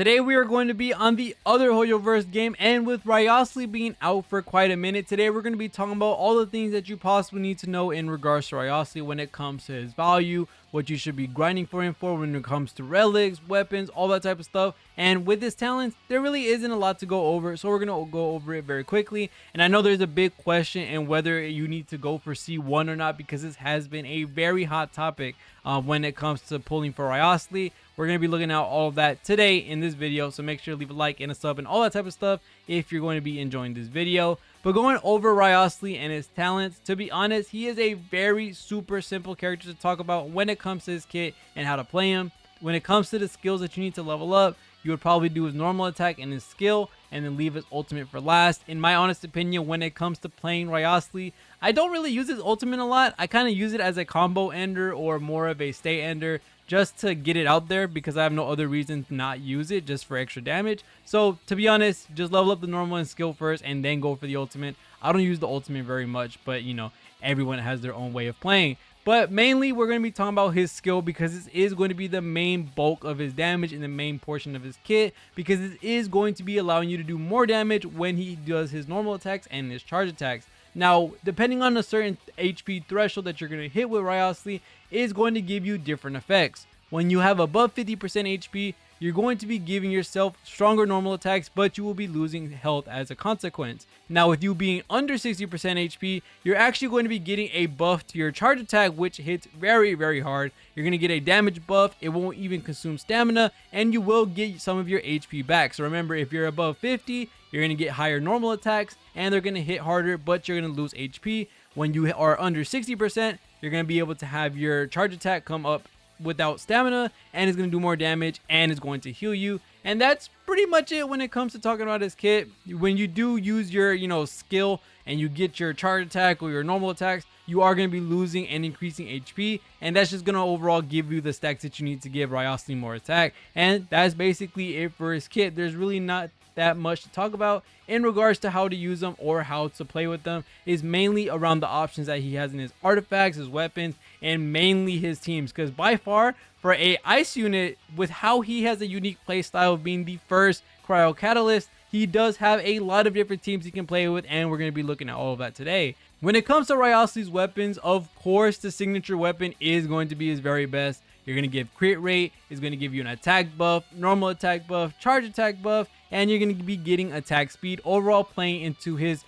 Today we are going to be on the other Hoyoverse game, and with Wriothesley being out for quite a minute, today we're going to be talking about all the things that you possibly need to know in regards to Wriothesley when it comes to his value, what you should be grinding for him for when it comes to relics, weapons, all that type of stuff. And with his talents, there really isn't a lot to go over, so we're going to go over it very quickly. And I know there's a big question in whether you need to go for C1 or not, because this has been a very hot topic when it comes to pulling for Wriothesley. We're going to be looking at all of that today in this video, so make sure to leave a like and a sub and all that type of stuff if you're going to be enjoying this video. But going over Wriothesley and his talents, to be honest, he is a very super simple character to talk about when it comes to his kit and how to play him. When it comes to the skills that you need to level up, you would probably do his normal attack and his skill, and then leave his ultimate for last. In my honest opinion, when it comes to playing Wriothesley, I don't really use his ultimate a lot. I kind of use it as a combo ender or more of a stay ender, just to get it out there, because I have no other reason to not use it, just for extra damage. So to be honest, just level up the normal and skill first and then go for the ultimate. I don't use the ultimate very much, but you know, everyone has their own way of playing. But mainly we're going to be talking about his skill, because this is going to be the main bulk of his damage and the main portion of his kit, because it is going to be allowing you to do more damage when he does his normal attacks and his charge attacks. Now, depending on a certain HP threshold that you're going to hit with Wriothesley, is going to give you different effects. When you have above 50% HP, you're going to be giving yourself stronger normal attacks, but you will be losing health as a consequence. Now, with you being under 60% HP, you're actually going to be getting a buff to your charge attack, which hits very, very hard. You're going to get a damage buff. It won't even consume stamina, and you will get some of your HP back. So remember, if you're above 50, you're going to get higher normal attacks, and they're going to hit harder, but you're going to lose HP. When you are under 60%, you're going to be able to have your charge attack come up without stamina, and it's going to do more damage, and it's going to heal you. And that's pretty much it when it comes to talking about his kit. When you do use your skill and you get your charge attack or your normal attacks, you are going to be losing and increasing HP, and that's just going to overall give you the stacks that you need to give Wriothesley more attack. And that's basically it for his kit. There's really not that much to talk about in regards to how to use them or how to play with them. Is mainly around the options that he has in his artifacts, his weapons, and mainly his teams, because by far for a ice unit, with how he has a unique play style of being the first cryo catalyst, he does have a lot of different teams he can play with, and we're going to be looking at all of that today. When it comes to Wriothesley's weapons, of course the signature weapon is going to be his very best. You're going to give crit rate, is going to give you an attack buff, normal attack buff, charge attack buff, and you're going to be getting attack speed, overall playing into his,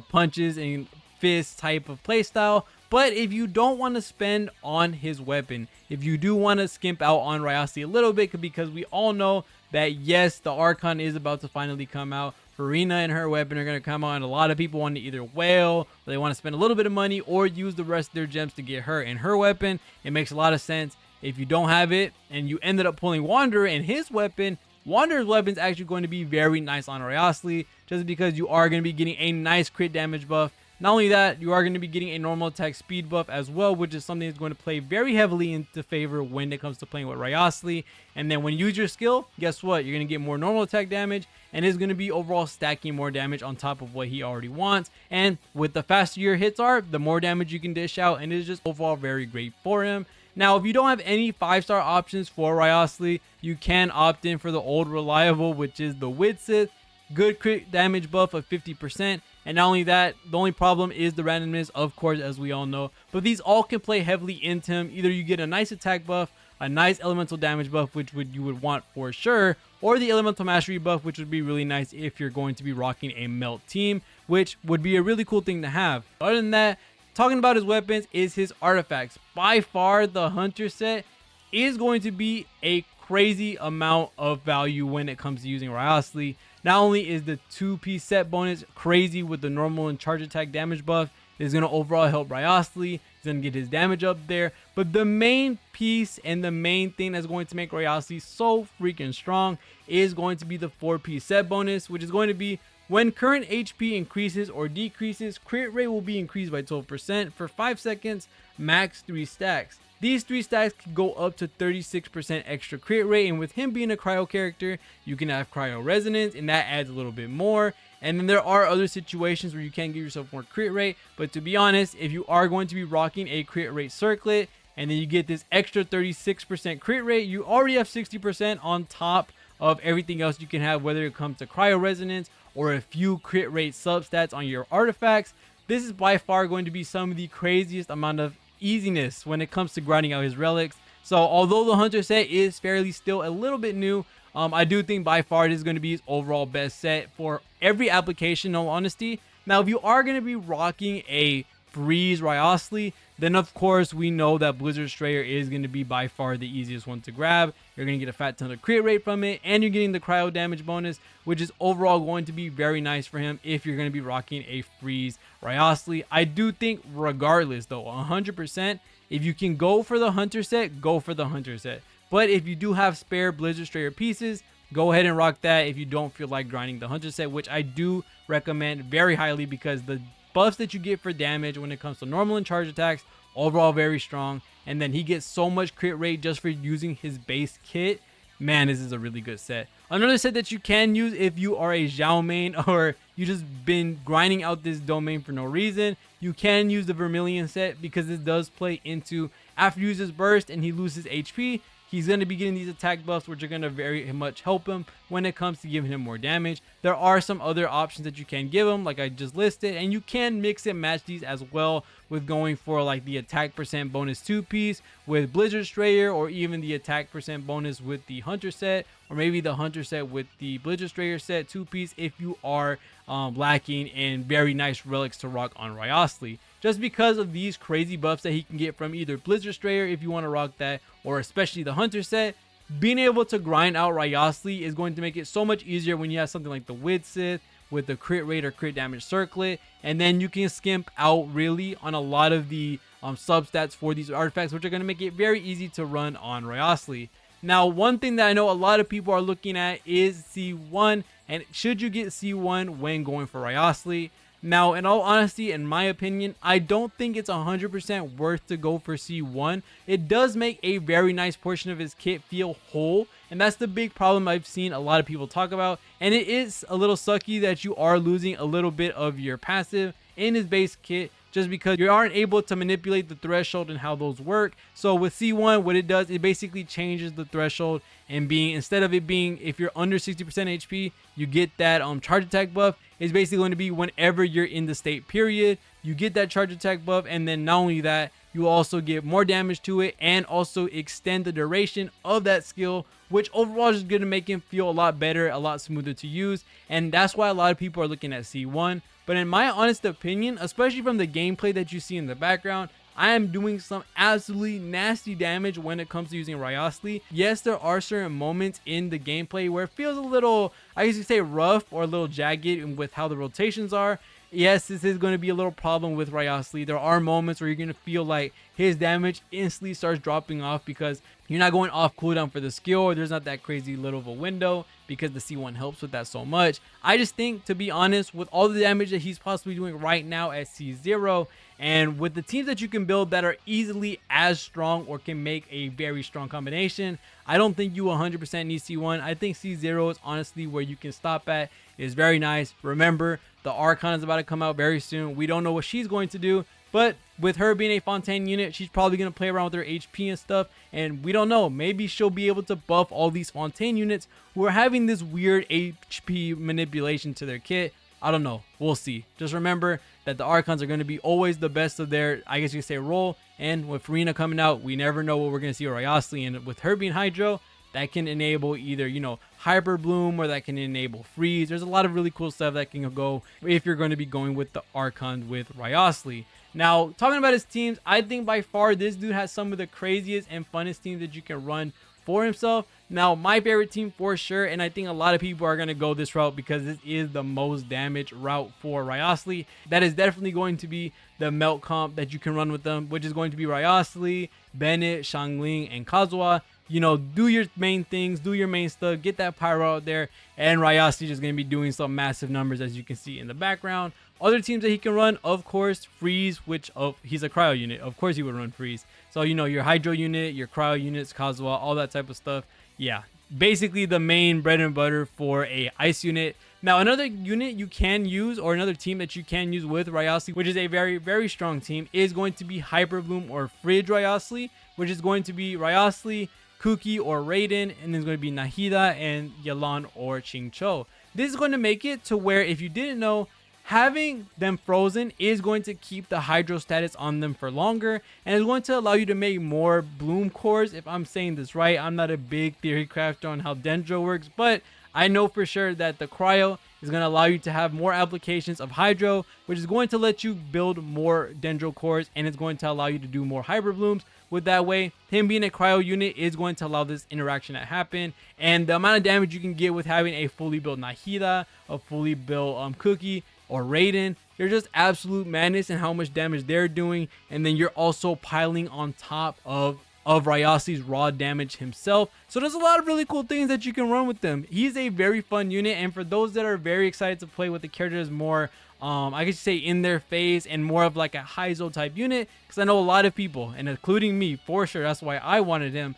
punches and fists type of playstyle. But if you don't want to spend on his weapon, if you do want to skimp out on Wriothesley a little bit, because we all know that yes, the Archon is about to finally come out. Farina and her weapon are going to come out, and a lot of people want to either whale, or they want to spend a little bit of money, or use the rest of their gems to get her and her weapon. It makes a lot of sense. If you don't have it and you ended up pulling Wanderer and his weapon, Wanderer's weapon is actually going to be very nice on Wriothesley, just because you are going to be getting a nice crit damage buff. Not only that, you are going to be getting a normal attack speed buff as well, which is something that's going to play very heavily into favor when it comes to playing with Wriothesley. And then when you use your skill, guess what? You're going to get more normal attack damage, and it's going to be overall stacking more damage on top of what he already wants. And with the faster your hits are, the more damage you can dish out, and it's just overall very great for him. Now, if you don't have any 5-star options for Wriothesley, you can opt in for the old reliable, which is the Wriothesley. Good crit damage buff of 50%. And not only that, the only problem is the randomness, of course, as we all know. But these all can play heavily into him. Either you get a nice attack buff, a nice elemental damage buff, which you would want for sure, or the elemental mastery buff, which would be really nice if you're going to be rocking a melt team, which would be a really cool thing to have. Other than that, talking about his weapons is his artifacts. By far, the Hunter set is going to be a crazy amount of value when it comes to using Wriothesley. Not only is the 2-piece set bonus crazy with the normal and charge attack damage buff, it's going to overall help Wriothesley. He's going to get his damage up there. But the main piece and the main thing that's going to make Wriothesley so freaking strong is going to be the 4-piece set bonus, which is going to be when current HP increases or decreases, crit rate will be increased by 12% for 5 seconds, max 3 stacks. These 3 stacks can go up to 36% extra crit rate, and with him being a cryo character, you can have cryo resonance, and that adds a little bit more. And then there are other situations where you can give yourself more crit rate, but to be honest, if you are going to be rocking a crit rate circlet, and then you get this extra 36% crit rate, you already have 60% on top of everything else you can have, whether it comes to cryo resonance or a few crit rate substats on your artifacts. This is by far going to be some of the craziest amount of easiness when it comes to grinding out his relics. So although the hunter set is fairly still a little bit new, I do think by far it is going to be his overall best set for every application, in all honesty. Now, if you are going to be rocking a freeze Wriothesley, then of course we know that Blizzard Strayer is going to be by far the easiest one to grab. You're going to get a fat ton of crit rate from it, and you're getting the cryo damage bonus, which is overall going to be very nice for him if you're going to be rocking a freeze Wriothesley. I do think regardless though, 100%, if you can go for the hunter set, go for the hunter set. But if you do have spare Blizzard Strayer pieces, go ahead and rock that if you don't feel like grinding the hunter set, which I do recommend very highly, because the buffs that you get for damage when it comes to normal and charge attacks, overall very strong. And then he gets so much crit rate just for using his base kit. Man, this is a really good set. Another set that you can use if you are a Zhao main or you just been grinding out this domain for no reason, you can use the Vermilion set, because it does play into after you use his burst and he loses HP, he's going to be getting these attack buffs, which are going to very much help him when it comes to giving him more damage. There are some other options that you can give him, like I just listed, and you can mix and match these as well with going for like the attack percent bonus 2-piece with Blizzard Strayer, or even the attack percent bonus with the Hunter set, or maybe the Hunter set with the Blizzard Strayer set 2-piece if you are lacking in very nice relics to rock on Wriothesley. Just because of these crazy buffs that he can get from either Blizzard Strayer if you want to rock that, or especially the Hunter set, being able to grind out Wriothesley is going to make it so much easier when you have something like the Wid Sith with the crit rate or crit damage circlet, and then you can skimp out really on a lot of the substats for these artifacts, which are going to make it very easy to run on Wriothesley. Now, one thing that I know a lot of people are looking at is C1, and should you get C1 when going for Wriothesley? Now, in all honesty, in my opinion, I don't think it's 100% worth to go for C1. It does make a very nice portion of his kit feel whole, and that's the big problem I've seen a lot of people talk about. And it is a little sucky that you are losing a little bit of your passive in his base kit, just because you aren't able to manipulate the threshold and how those work. So with C1, what it does, it basically changes the threshold, and being, instead of it being if you're under 60% HP, you get that charge attack buff. It's basically going to be whenever you're in the state period, you get that charge attack buff, and then not only that, you also get more damage to it and also extend the duration of that skill, which overall is going to make him feel a lot better, a lot smoother to use. And that's why a lot of people are looking at C1. But in my honest opinion, especially from the gameplay that you see in the background, I am doing some absolutely nasty damage when it comes to using Wriothesley. Yes, there are certain moments in the gameplay where it feels a little, I used to say rough or a little jagged with how the rotations are. Yes, this is going to be a little problem with Wriothesley. There are moments where you're going to feel like his damage instantly starts dropping off because you're not going off cooldown for the skill, or there's not that crazy little of a window, because the C1 helps with that so much. I just think, to be honest, with all the damage that he's possibly doing right now at C0, and with the teams that you can build that are easily as strong or can make a very strong combination, I don't think you 100% need C1. I think C0 is honestly where you can stop at. It's very nice. Remember, the Archon is about to come out very soon. We don't know what she's going to do, but with her being a Fontaine unit, she's probably going to play around with her HP and stuff, and we don't know. Maybe she'll be able to buff all these Fontaine units who are having this weird HP manipulation to their kit. I don't know. We'll see. Just remember that the Archons are going to be always the best of their, I guess you could say, role. And with Farina coming out, we never know what we're going to see with Wriothesley. And with her being Hydro, that can enable either, you know, Hyper Bloom, or that can enable Freeze. There's a lot of really cool stuff that can go if you're going to be going with the Archon with Wriothesley. Now, talking about his teams, I think by far this dude has some of the craziest and funnest teams that you can run for himself. Now, my favorite team for sure, and I think a lot of people are going to go this route because this is the most damage route for Wriothesley. That is definitely going to be the melt comp that you can run with them, which is going to be Wriothesley, Bennett, Xiangling, and Kazuha. You know, do your main things, do your main stuff, get that pyro out there, and Wriothesley is going to be doing some massive numbers, as you can see in the background. Other teams that he can run, of course, Freeze, which he's a cryo unit. Of course he would run Freeze. So, you know, your Hydro unit, your cryo units, Kazuha, all that type of stuff. Yeah, basically the main bread and butter for a ice unit. Now, another unit you can use, or another team that you can use with Wriothesley, which is a very, very strong team, is going to be Hyper Bloom or Fridge Wriothesley, which is going to be Wriothesley, Kuki or Raiden, and then it's going to be Nahida and Yelan or Chingcho. This is going to make it to where, if you didn't know, having them frozen is going to keep the hydro status on them for longer, and it's going to allow you to make more bloom cores. If I'm saying this right, I'm not a big theory crafter on how dendro works, but I know for sure that the cryo is going to allow you to have more applications of hydro, which is going to let you build more dendro cores, and it's going to allow you to do more hybrid blooms. With that way, him being a cryo unit is going to allow this interaction to happen, and the amount of damage you can get with having a fully built Nahida, a fully built Kuki, or Raiden, you're just absolute madness in how much damage they're doing, and then you're also piling on top of Wriothesley's raw damage himself. So there's a lot of really cool things that you can run with them. He's a very fun unit, and for those that are very excited to play with the characters more, I guess you say in their phase and more of like a Heizo type unit, because I know a lot of people, and including me for sure, that's why I wanted him.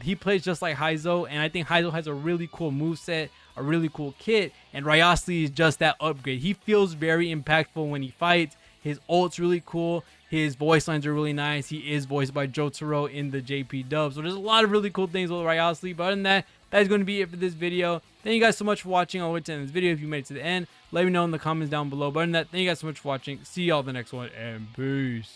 He plays just like Heizo, and I think Heizo has a really cool moveset, a really cool kit, and Wriothesley is just that upgrade. He feels very impactful when he fights. His ult's really cool. His voice lines are really nice. He is voiced by Jotaro in the JP dub. So there's a lot of really cool things with Wriothesley. But other than that, that is going to be it for this video. Thank you guys so much for watching. I'll wait to end this video. If you made it to the end, let me know in the comments down below. But other than that, thank you guys so much for watching. See y'all the next one, and peace.